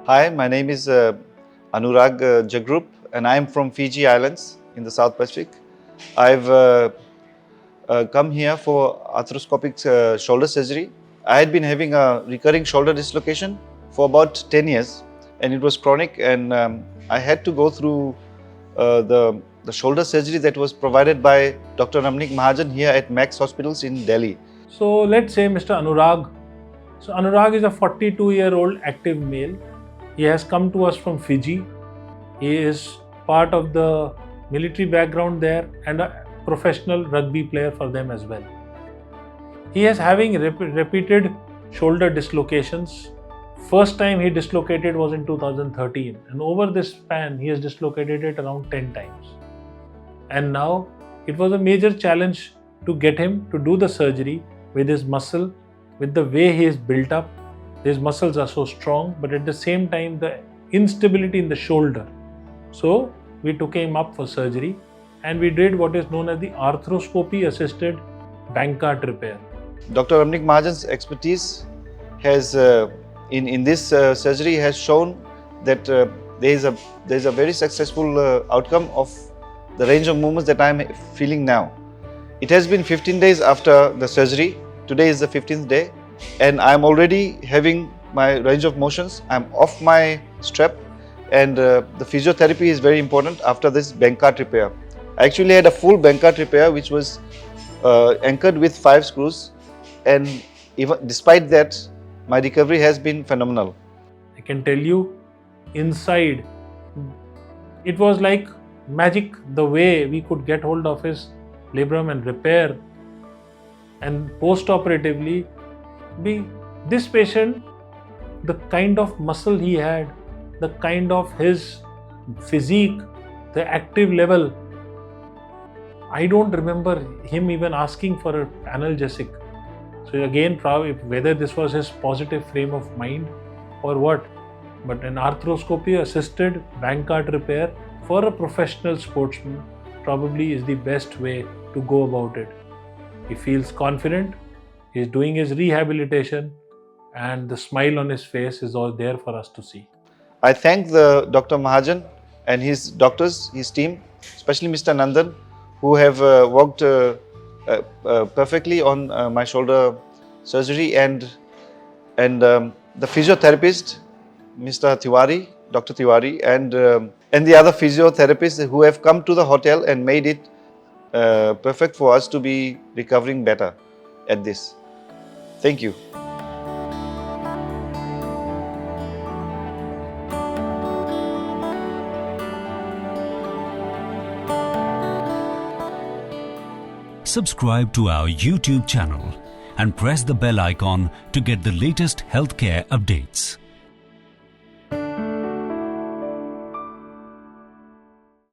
Hi, my name is Anurag Jagroop and I am from Fiji Islands in the South Pacific. I've come here for arthroscopic shoulder surgery. I had been having a recurring shoulder dislocation for about 10 years and it was chronic, and I had to go through the shoulder surgery that was provided by Dr. Ramneek Mahajan here at Max Hospitals in Delhi. So let's say Mr. Anurag. So Anurag is a 42-year-old active male. He has come to us from Fiji. He is part of the military background there and a professional rugby player for them as well. He is having repeated shoulder dislocations. First time he dislocated was in 2013, and over this span he has dislocated it around 10 times. And now it was a major challenge to get him to do the surgery with his muscle, with the way he is built up. His muscles are so strong, but at the same time the instability in the shoulder. So we took him up for surgery and we did what is known as the arthroscopy assisted Bankart repair. Dr. Ramneek Mahajan's expertise has in this surgery has shown that there is a very successful outcome of the range of movements that I am feeling now. It has been 15 days after the surgery. Today is the 15th day and I am already having my range of motions. I am off my strap, and the physiotherapy is very important after this Bankart repair. I actually had a full Bankart repair which was anchored with 5 screws, and even despite that my recovery has been phenomenal. I can tell you, inside it was like magic the way we could get hold of his labrum and repair, and post-operatively this patient, the kind of muscle he had, the kind of his physique, the active level, I don't remember him even asking for an analgesic. So again, probably whether this was his positive frame of mind or what, but an arthroscopy assisted Bankart repair for a professional sportsman probably is the best way to go about it. He feels confident, he is doing his rehabilitation, and the smile on his face is all there for us to see. I thank the Dr. Mahajan and his doctors, his team, especially Mr. Nandan, who have worked perfectly on my shoulder surgery, and the physiotherapist, Mr. Tiwari, Dr. Tiwari, and the other physiotherapists who have come to the hotel and made it perfect for us to be recovering better at this. Thank you. Subscribe to our YouTube channel and press the bell icon to get the latest healthcare updates.